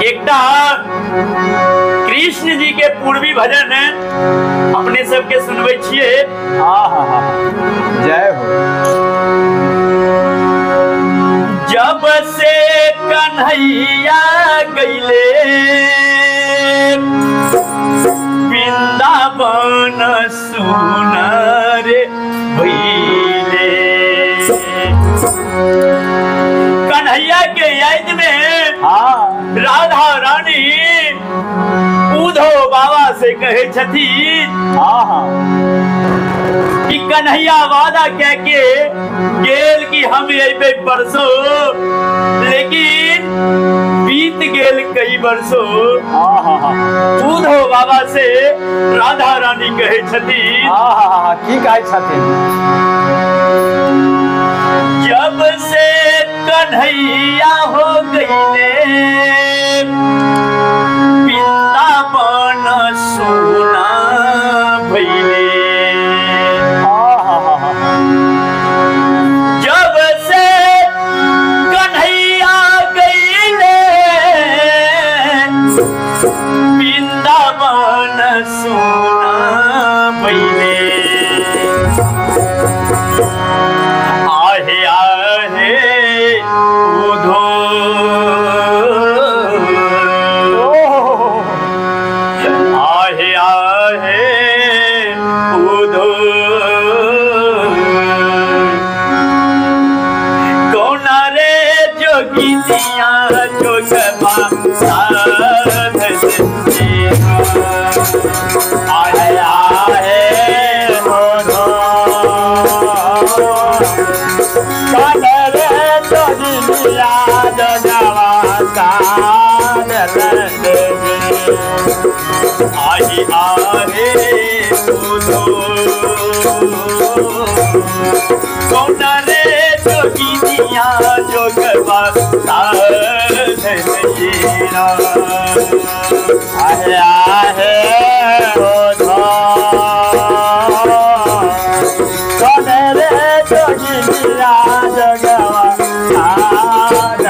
एकटा कृष्ण जी के पूर्वी भजन अपने सबके सुनबै छियै। जय हो। जब से कन्हैया गईले वृंदावन सुनर भइले। कन्हैया के याद में राधा रानी उद्धव बाबा से कहे छथिन कि कन्हैया वादा कह के गेल कि हम अबे परसों, लेकिन बीत गेल कई वर्षों। उद्धव बाबा से राधा रानी कहे छथिन की कहे छथिन? जब से कन्हैया हो गईले वृंदावन सोना भइले। जब से कन्हैया गईले वृंदावन सोना भइले। आहे आहे उद्धव, आहे आहे उद्धव, कौन रे जोगिनिया जोगमा साध आहे आहे उद्धव, कौन रे जोगिनिया जोगमा साध आई आहे उद्धव, कौन रे जोगिनिया जोगवा साध आहे आहे उद्धव, कौन रे जोगिनिया जोगवा साध।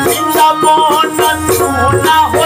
वृंदावन सुना हो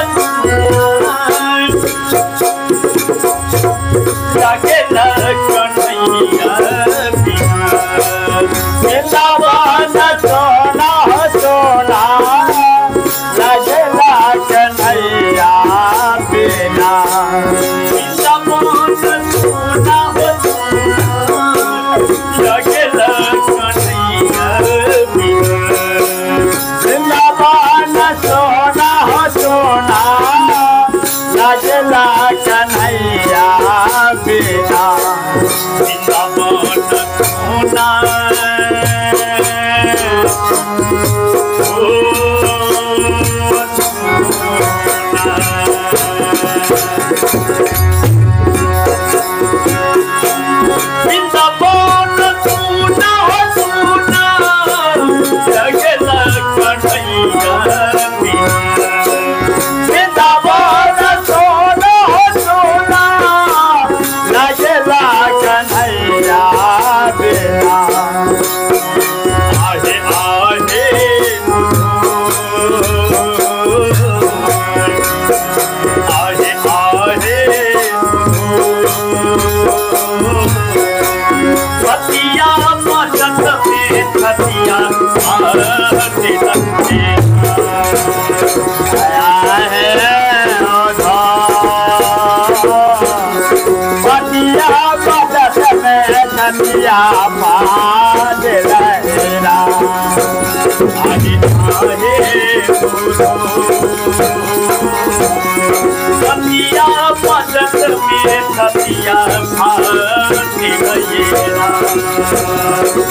सतिया मदद में सतिया भाती गईरा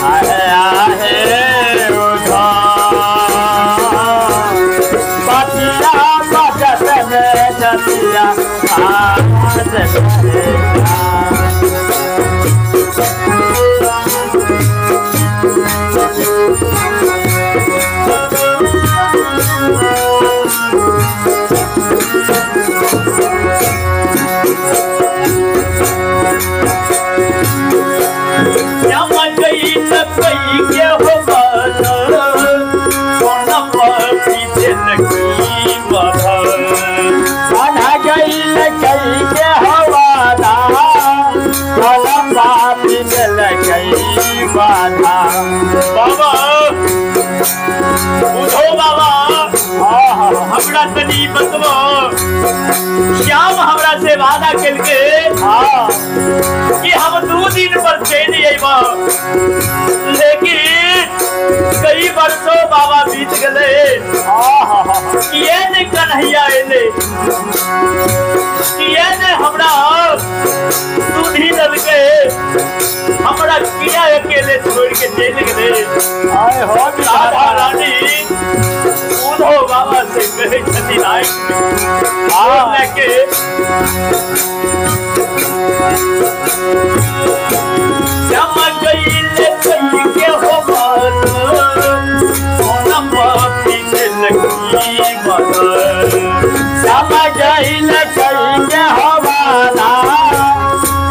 आहे आहे उधा सतिया मदद में सतिया भाती गईरा बाबा बुझो बाबा हमरा तनी बतबो श्याम हमरा से वादा केलके कि हम 2 दिन पर चली अइबो लेकिन कई वर्षों बाबा बीत गए किए ने कन्हैया एले किए ने हमरा सुधी दलके हमरा किया अकेले छोड़ के चले गए आए हो राधा रानी उधो बाबा से कहे छती आई लेके जम गई ले कई के हो बात सोना पापी दिल की बात जम गई ले कई के हो बाना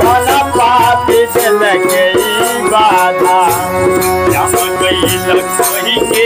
सोना पापी दिल की बाधा जम गई ले कई के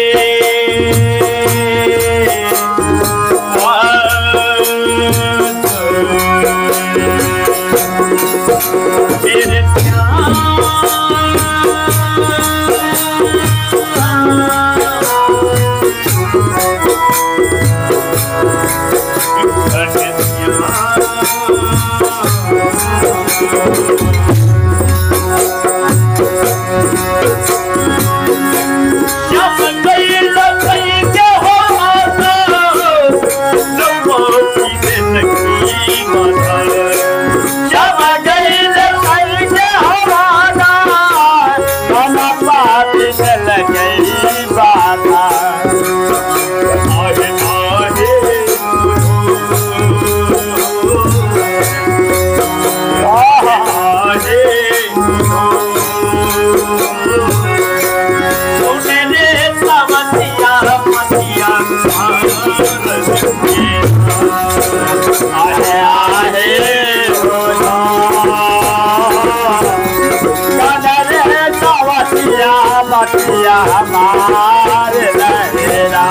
हमारे लहरा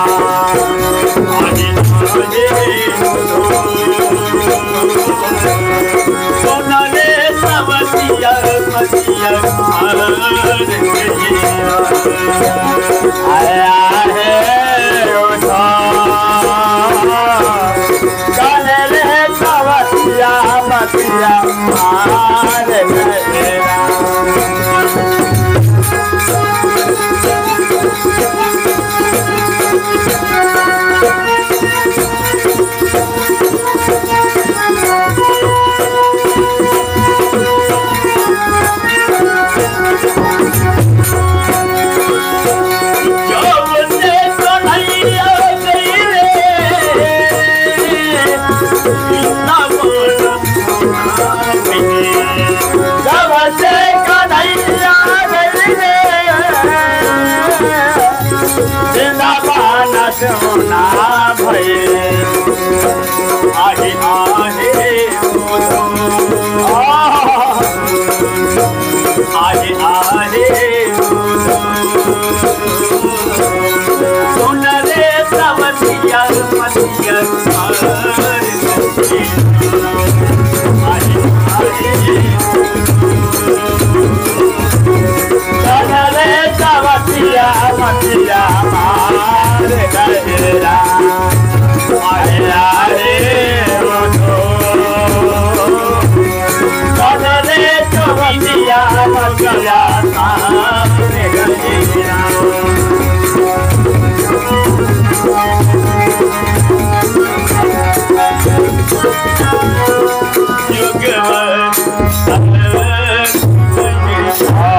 सोना ने समसिया मसिया आया है उठा काले रे समसिया मसिया हमारे लहरा सोना भये आहे आहे आहे आहे सुन रे समसिया मसिया मसिया मारे गहरा आया रे रे चोबिया मसिया मारे गहरा हाँ